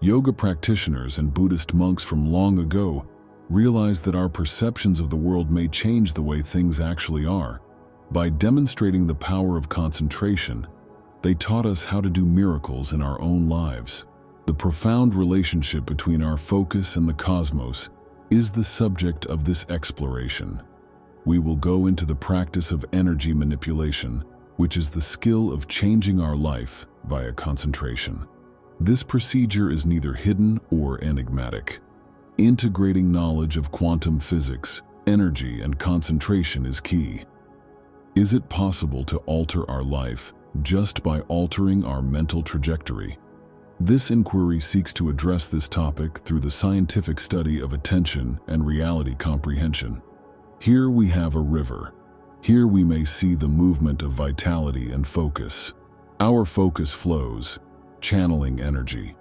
Yoga practitioners and Buddhist monks from long ago realized that our perceptions of the world may change the way things actually are. By demonstrating the power of concentration, they taught us how to do miracles in our own lives. The profound relationship between our focus and the cosmos is the subject of this exploration. We will go into the practice of energy manipulation, which is the skill of changing our life via concentration. This procedure is neither hidden or enigmatic. Integrating knowledge of quantum physics, energy, and concentration is key. Is it possible to alter our life just by altering our mental trajectory? This inquiry seeks to address this topic through the scientific study of attention and reality comprehension. Here we have a river. Here we may see the movement of vitality and focus. Our focus flows, channeling energy,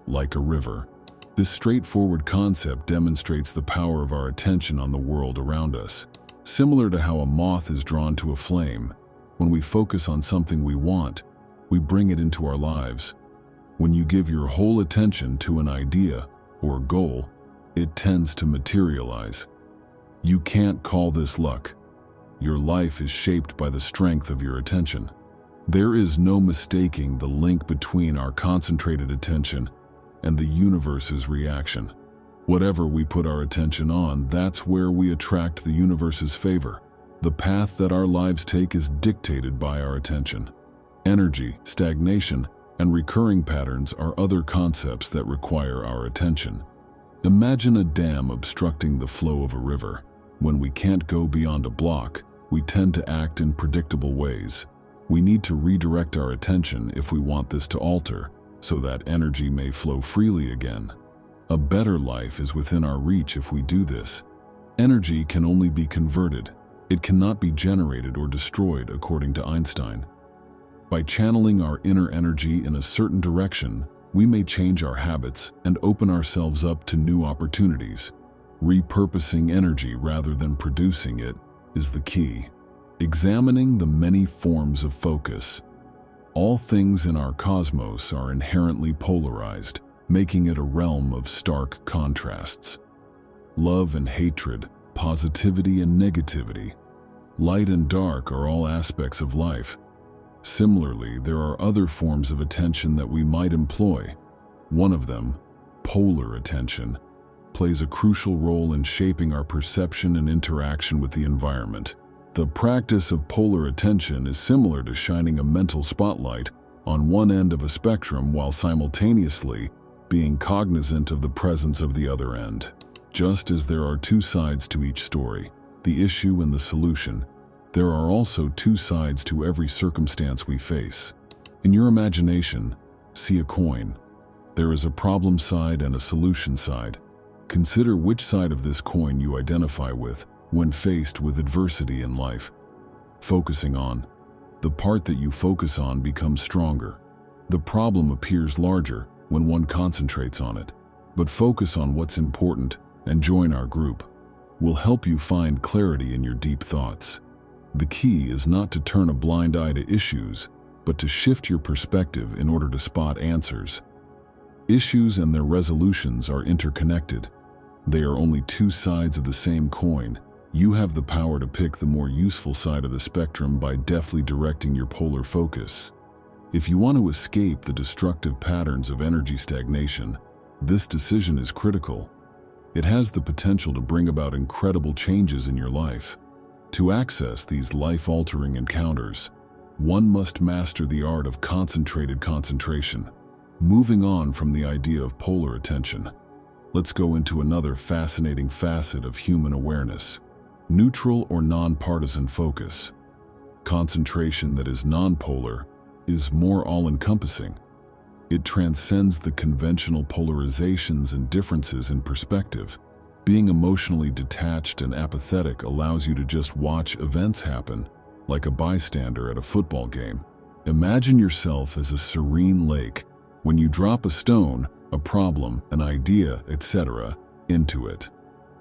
like a river. This straightforward concept demonstrates the power of our attention on the world around us. Similar to how a moth is drawn to a flame, when we focus on something we want, we bring it into our lives. When you give your whole attention to an idea or goal, it tends to materialize. You can't call this luck. Your life is shaped by the strength of your attention. There is no mistaking the link between our concentrated attention and the universe's reaction. Whatever we put our attention on, that's where we attract the universe's favor. The path that our lives take is dictated by our attention. Energy, stagnation, and recurring patterns are other concepts that require our attention. Imagine a dam obstructing the flow of a river. When we can't go beyond a block, we tend to act in predictable ways. We need to redirect our attention if we want this to alter, so that energy may flow freely again. A better life is within our reach if we do this. Energy can only be converted. It cannot be generated or destroyed, according to Einstein. By channeling our inner energy in a certain direction, we may change our habits and open ourselves up to new opportunities. Repurposing energy rather than producing it is the key. Examining the many forms of focus. All things in our cosmos are inherently polarized, making it a realm of stark contrasts. Love and hatred, positivity and negativity, light and dark are all aspects of life. Similarly, there are other forms of attention that we might employ. One of them, polar attention, plays a crucial role in shaping our perception and interaction with the environment. The practice of polar attention is similar to shining a mental spotlight on one end of a spectrum while simultaneously being cognizant of the presence of the other end. Just as there are two sides to each story, the issue and the solution, there are also two sides to every circumstance we face. In your imagination, see a coin. There is a problem side and a solution side. Consider which side of this coin you identify with when faced with adversity in life. Focusing on the part that you focus on becomes stronger. The problem appears larger when one concentrates on it. But focus on what's important and join our group. We'll help you find clarity in your deep thoughts. The key is not to turn a blind eye to issues, but to shift your perspective in order to spot answers. Issues and their resolutions are interconnected. They are only two sides of the same coin. You have the power to pick the more useful side of the spectrum by deftly directing your polar focus. If you want to escape the destructive patterns of energy stagnation, this decision is critical. It has the potential to bring about incredible changes in your life. To access these life-altering encounters, one must master the art of concentrated concentration. Moving on from the idea of polar attention, let's go into another fascinating facet of human awareness: neutral or non-partisan focus. Concentration that is non-polar is more all-encompassing. It transcends the conventional polarizations and differences in perspective. Being emotionally detached and apathetic allows you to just watch events happen, like a bystander at a football game. Imagine yourself as a serene lake. When you drop a stone, a problem, an idea, etc., into it.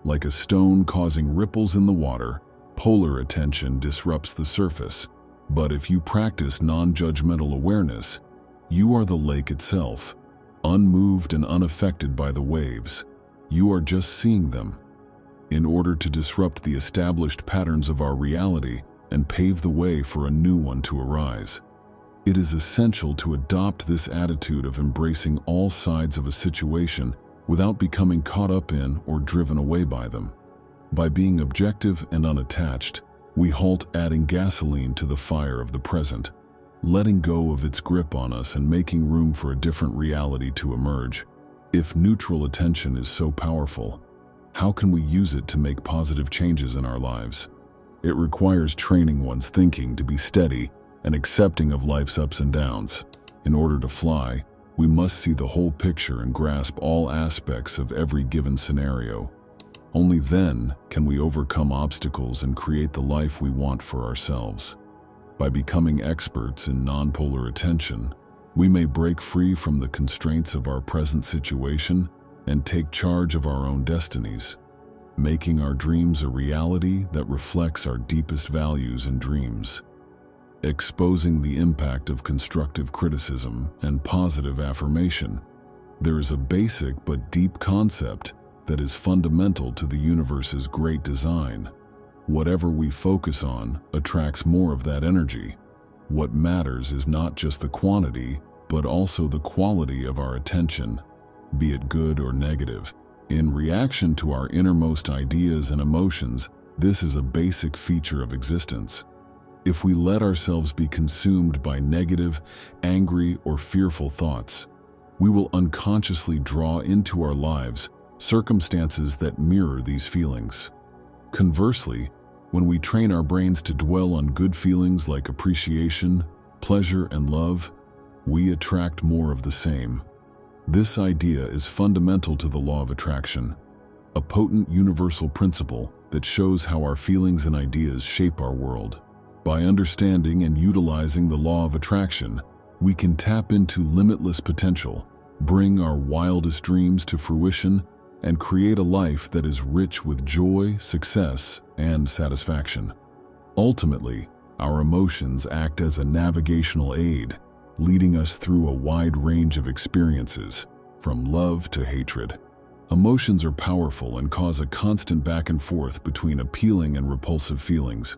Like a stone causing ripples in the water, polar attention disrupts the surface. But if you practice non-judgmental awareness, you are the lake itself. unmoved and unaffected by the waves. You are just seeing them. In order to disrupt the established patterns of our reality and pave the way for a new one to arise, it is essential to adopt this attitude of embracing all sides of a situation without becoming caught up in or driven away by them. By being objective and unattached, we halt adding gasoline to the fire of the present, letting go of its grip on us and making room for a different reality to emerge. If neutral attention is so powerful, how can we use it to make positive changes in our lives? It requires training one's thinking to be steady and accepting of life's ups and downs. In order to fly, we must see the whole picture and grasp all aspects of every given scenario. Only then can we overcome obstacles and create the life we want for ourselves. By becoming experts in non-polar attention, we may break free from the constraints of our present situation and take charge of our own destinies, making our dreams a reality that reflects our deepest values and dreams. Exposing the impact of constructive criticism and positive affirmation, there is a basic but deep concept that is fundamental to the universe's great design. Whatever we focus on attracts more of that energy. What matters is not just the quantity, but also the quality of our attention, be it good or negative. In reaction to our innermost ideas and emotions, this is a basic feature of existence. If we let ourselves be consumed by negative, angry, or fearful thoughts, we will unconsciously draw into our lives circumstances that mirror these feelings. Conversely, when we train our brains to dwell on good feelings like appreciation, pleasure, and love, we attract more of the same. This idea is fundamental to the law of attraction, a potent universal principle that shows how our feelings and ideas shape our world. By understanding and utilizing the law of attraction, we can tap into limitless potential, bring our wildest dreams to fruition, and create a life that is rich with joy, success, and satisfaction. Ultimately, our emotions act as a navigational aid, leading us through a wide range of experiences, from love to hatred. Emotions are powerful and cause a constant back and forth between appealing and repulsive feelings.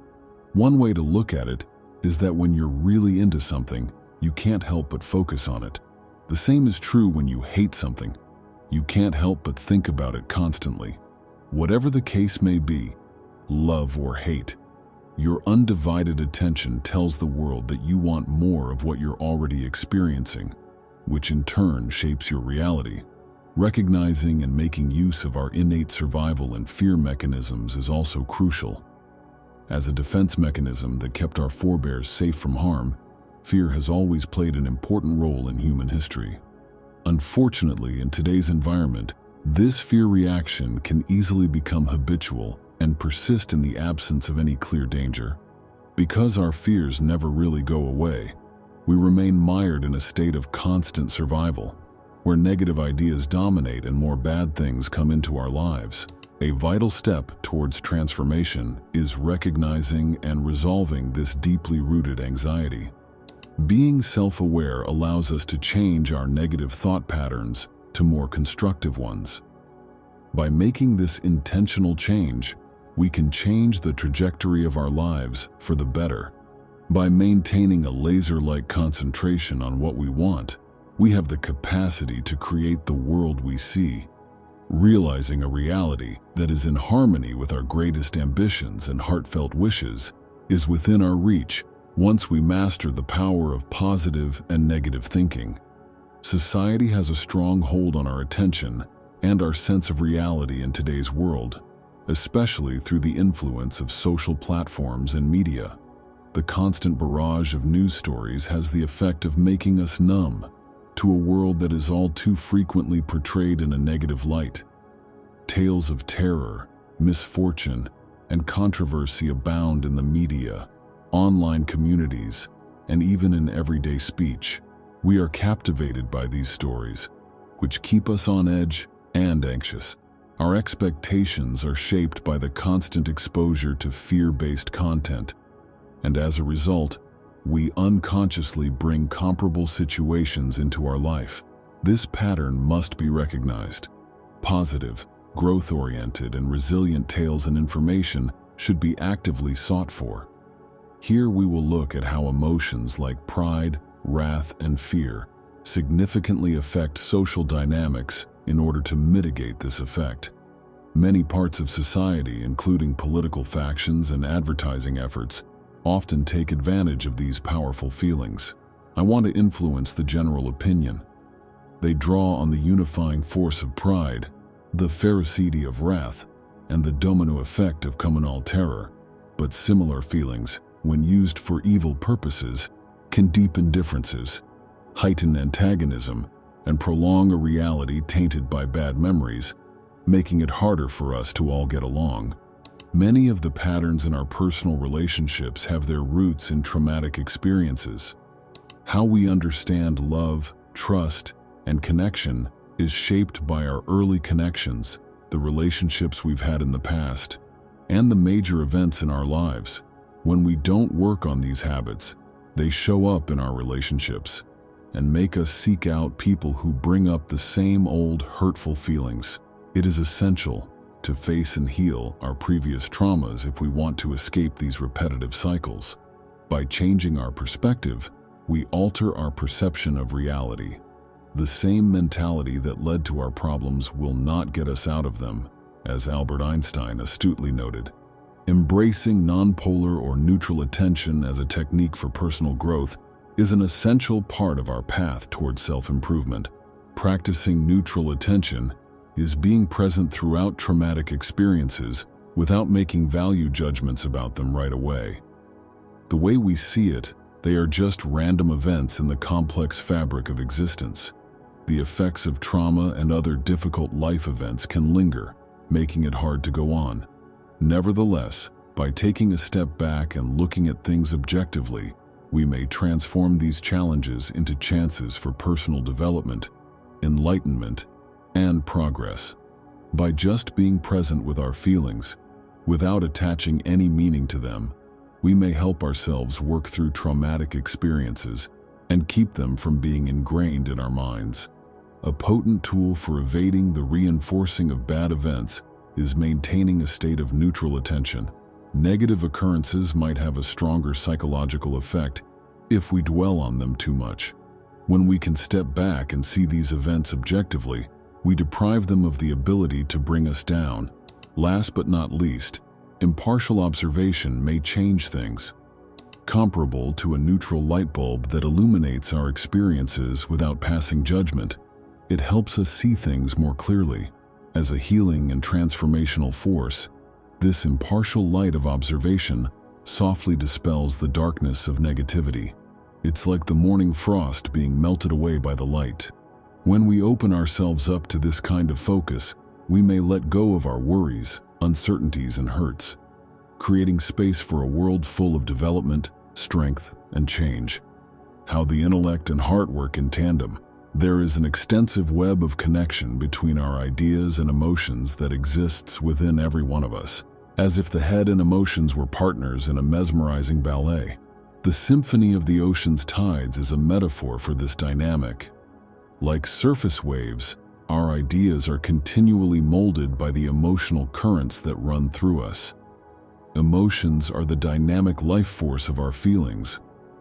One way to look at it is that when you're really into something, you can't help but focus on it. The same is true when you hate something. You can't help but think about it constantly. Whatever the case may be, love or hate, your undivided attention tells the world that you want more of what you're already experiencing, which in turn shapes your reality. Recognizing and making use of our innate survival and fear mechanisms is also crucial. As a defense mechanism that kept our forebears safe from harm, fear has always played an important role in human history. Unfortunately, in today's environment, this fear reaction can easily become habitual and persist in the absence of any clear danger. Because our fears never really go away, we remain mired in a state of constant survival, where negative ideas dominate and more bad things come into our lives. A vital step towards transformation is recognizing and resolving this deeply rooted anxiety. Being self-aware allows us to change our negative thought patterns to more constructive ones. By making this intentional change, we can change the trajectory of our lives for the better. By maintaining a laser-like concentration on what we want, we have the capacity to create the world we see. Realizing a reality that is in harmony with our greatest ambitions and heartfelt wishes is within our reach once we master the power of positive and negative thinking. Society has a strong hold on our attention and our sense of reality in today's world, especially through the influence of social platforms and media. The constant barrage of news stories has the effect of making us numb to a world that is all too frequently portrayed in a negative light. Tales of terror, misfortune, and controversy abound in the media, online communities, and even in everyday speech. We are captivated by these stories, which keep us on edge and anxious. Our expectations are shaped by the constant exposure to fear-based content, and as a result, we unconsciously bring comparable situations into our life. This pattern must be recognized. Positive, growth-oriented, and resilient tales and information should be actively sought for. Here we will look at how emotions like pride, wrath, and fear significantly affect social dynamics in order to mitigate this effect. Many parts of society, including political factions and advertising efforts, often take advantage of these powerful feelings. I want to influence the general opinion. They draw on the unifying force of pride, the ferocity of wrath, and the domino effect of communal terror. But similar feelings, when used for evil purposes, can deepen differences, heighten antagonism, and prolong a reality tainted by bad memories, making it harder for us to all get along. Many of the patterns in our personal relationships have their roots in traumatic experiences. How we understand love, trust, and connection is shaped by our early connections, the relationships we've had in the past, and the major events in our lives. When we don't work on these habits, they show up in our relationships and make us seek out people who bring up the same old hurtful feelings. It is essential to face and heal our previous traumas if we want to escape these repetitive cycles. By changing our perspective, we alter our perception of reality. The same mentality that led to our problems will not get us out of them, as Albert Einstein astutely noted. Embracing nonpolar or neutral attention as a technique for personal growth is an essential part of our path towards self-improvement. Practicing neutral attention is being present throughout traumatic experiences without making value judgments about them right away. The way we see it, they are just random events in the complex fabric of existence. The effects of trauma and other difficult life events can linger, making it hard to go on. Nevertheless, by taking a step back and looking at things objectively, we may transform these challenges into chances for personal development, enlightenment, and progress. By just being present with our feelings, without attaching any meaning to them, we may help ourselves work through traumatic experiences and keep them from being ingrained in our minds. A potent tool for evading the reinforcing of bad events is maintaining a state of neutral attention. Negative occurrences might have a stronger psychological effect if we dwell on them too much. When we can step back and see these events objectively, we deprive them of the ability to bring us down. Last but not least, impartial observation may change things. Comparable to a neutral light bulb that illuminates our experiences without passing judgment, it helps us see things more clearly. As a healing and transformational force, this impartial light of observation softly dispels the darkness of negativity. It's like the morning frost being melted away by the light. When we open ourselves up to this kind of focus, we may let go of our worries, uncertainties, and hurts, creating space for a world full of development, strength, and change. How the intellect and heart work in tandem. There is an extensive web of connection between our ideas and emotions that exists within every one of us, as if the head and emotions were partners in a mesmerizing ballet. The symphony of the ocean's tides is a metaphor for this dynamic. Like surface waves, our ideas are continually molded by the emotional currents that run through us. Emotions are the dynamic life force of our feelings.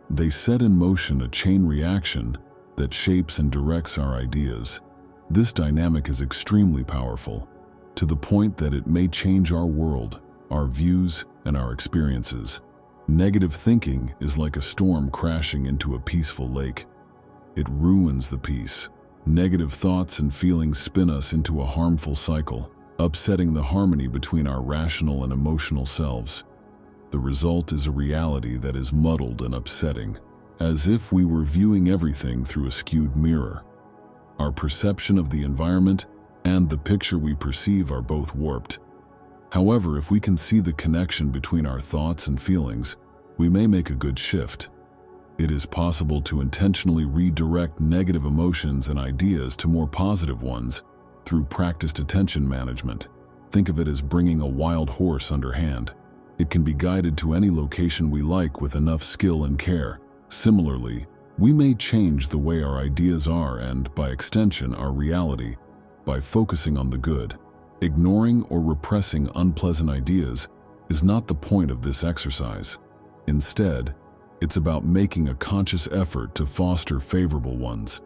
They set in motion a chain reaction that shapes and directs our ideas. This dynamic is extremely powerful, to the point that it may change our world, our views, and our experiences. Negative thinking is like a storm crashing into a peaceful lake. It ruins the peace. Negative thoughts and feelings spin us into a harmful cycle, upsetting the harmony between our rational and emotional selves. The result is a reality that is muddled and upsetting, as if we were viewing everything through a skewed mirror. Our perception of the environment and the picture we perceive are both warped. However, if we can see the connection between our thoughts and feelings, we may make a good shift. It is possible to intentionally redirect negative emotions and ideas to more positive ones through practiced attention management. Think of it as bringing a wild horse under hand. It can be guided to any location we like with enough skill and care. Similarly, We may change the way our ideas are and, by extension, our reality, by focusing on the good. Ignoring or repressing unpleasant ideas is not the point of this exercise. Instead, it's about making a conscious effort to foster favorable ones.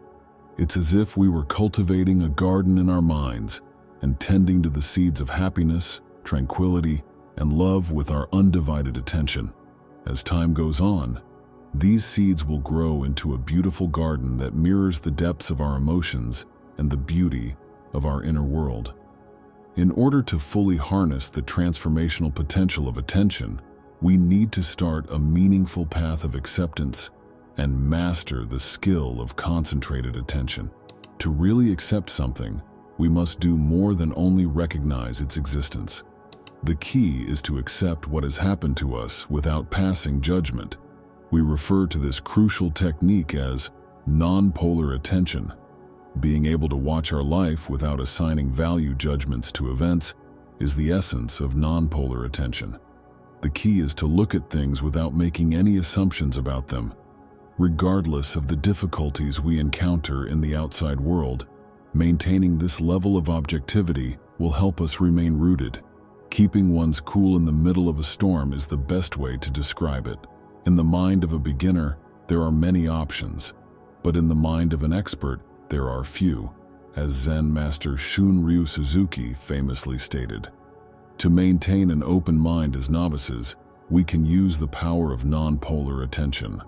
It's as if we were cultivating a garden in our minds and tending to the seeds of happiness, tranquility, and love with our undivided attention. As time goes on, these seeds will grow into a beautiful garden that mirrors the depths of our emotions and the beauty of our inner world. In order to fully harness the transformational potential of attention, we need to start a meaningful path of acceptance and master the skill of concentrated attention. To really accept something, we must do more than only recognize its existence. The key is to accept what has happened to us without passing judgment. We refer to this crucial technique as non-polar attention. Being able to watch our life without assigning value judgments to events is the essence of non-polar attention. The key is to look at things without making any assumptions about them. Regardless of the difficulties we encounter in the outside world, maintaining this level of objectivity will help us remain rooted. Keeping one's cool in the middle of a storm is the best way to describe it. In the mind of a beginner, there are many options, but in the mind of an expert, there are few, as Zen master Shunryu Suzuki famously stated. To maintain an open mind as novices, we can use the power of non-polar attention.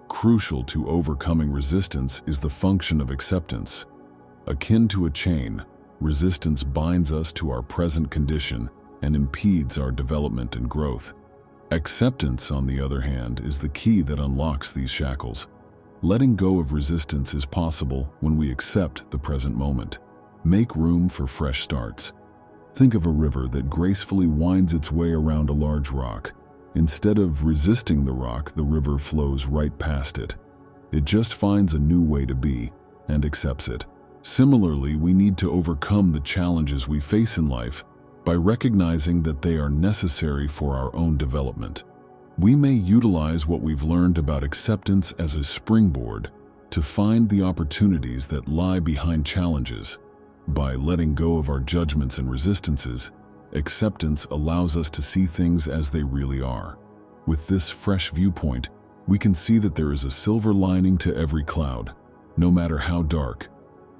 Crucial to overcoming resistance is the function of acceptance. Akin to a chain, resistance binds us to our present condition and impedes our development and growth. Acceptance, on the other hand, is the key that unlocks these shackles. Letting go of resistance is possible when we accept the present moment. Make room for fresh starts. Think of a river that gracefully winds its way around a large rock. Instead of resisting the rock, the river flows right past it. It just finds a new way to be and accepts it. Similarly, we need to overcome the challenges we face in life by recognizing that they are necessary for our own development. We may utilize what we've learned about acceptance as a springboard to find the opportunities that lie behind challenges. By letting go of our judgments and resistances, acceptance allows us to see things as they really are. With this fresh viewpoint, we can see that there is a silver lining to every cloud, no matter how dark.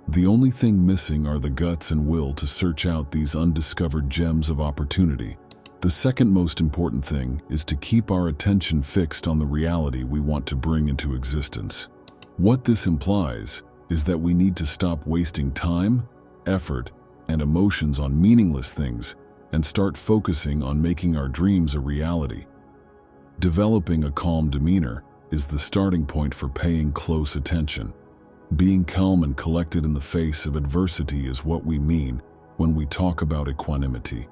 The only thing missing are the guts and will to search out these undiscovered gems of opportunity. The second most important thing is to keep our attention fixed on the reality we want to bring into existence. What this implies is that we need to stop wasting time, effort, and emotions on meaningless things and start focusing on making our dreams a reality. Developing a calm demeanor is the starting point for paying close attention. Being calm and collected in the face of adversity is what we mean when we talk about equanimity.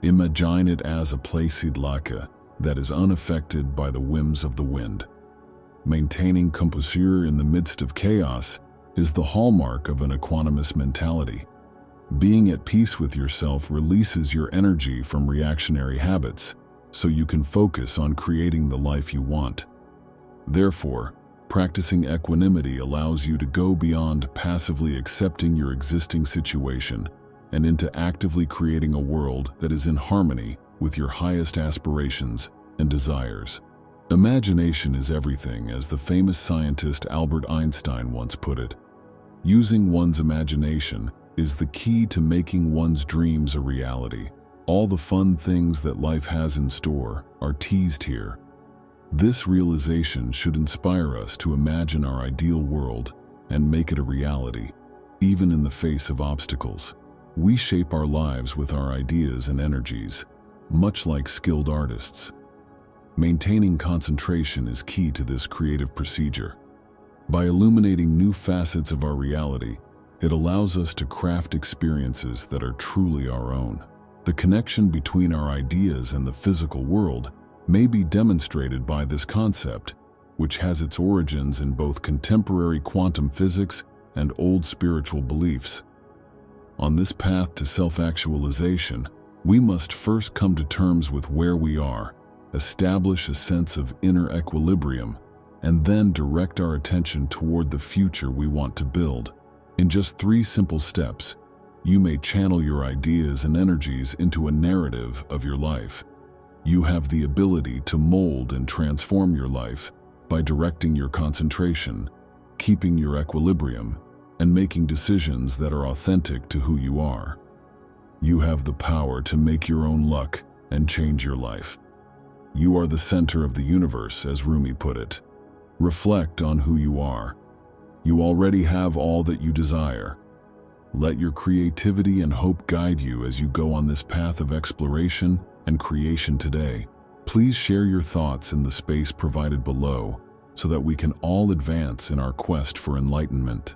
Imagine it as a placid lake that is unaffected by the whims of the wind. Maintaining composure in the midst of chaos is the hallmark of an equanimous mentality. Being at peace with yourself releases your energy from reactionary habits, so you can focus on creating the life you want. Therefore, practicing equanimity allows you to go beyond passively accepting your existing situation and into actively creating a world that is in harmony with your highest aspirations and desires. Imagination is everything, as the famous scientist Albert Einstein once put it. Using one's imagination is the key to making one's dreams a reality. All the fun things that life has in store are teased here. This realization should inspire us to imagine our ideal world and make it a reality, even in the face of obstacles. We shape our lives with our ideas and energies, much like skilled artists. Maintaining concentration is key to this creative procedure. By illuminating new facets of our reality, it allows us to craft experiences that are truly our own. The connection between our ideas and the physical world may be demonstrated by this concept, which has its origins in both contemporary quantum physics and old spiritual beliefs. On this path to self-actualization, we must first come to terms with where we are, establish a sense of inner equilibrium, and then direct our attention toward the future we want to build. In just 3 simple steps, you may channel your ideas and energies into a narrative of your life. You have the ability to mold and transform your life by directing your concentration, keeping your equilibrium, and making decisions that are authentic to who you are. You have the power to make your own luck and change your life. You are the center of the universe, as Rumi put it. Reflect on who you are. You already have all that you desire. Let your creativity and hope guide you as you go on this path of exploration and creation today. Please share your thoughts in the space provided below so that we can all advance in our quest for enlightenment.